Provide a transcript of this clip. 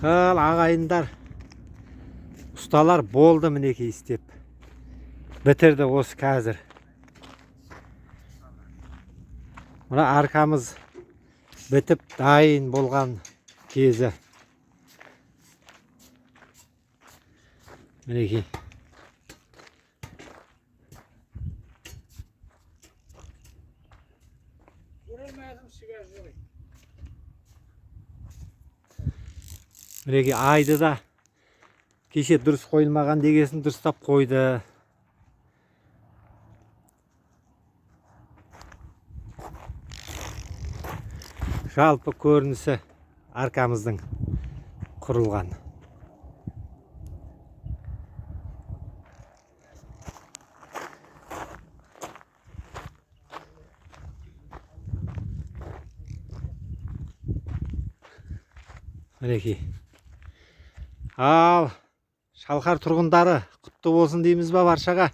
Ағайындар, ұсталар болды мінекей істеп. Бітірді осы қазір. Мына арқамыз бітіп дайын болған кезі. Мінекей. Мінекей айды да кеше дұрыс қойылмаған дегесін дұрыстап қойды. Жалпы көрінісі арқамыздың құрылған. Мінекей. Ал шалқар тұрғындары құтты болсын дейміз ба баршаға.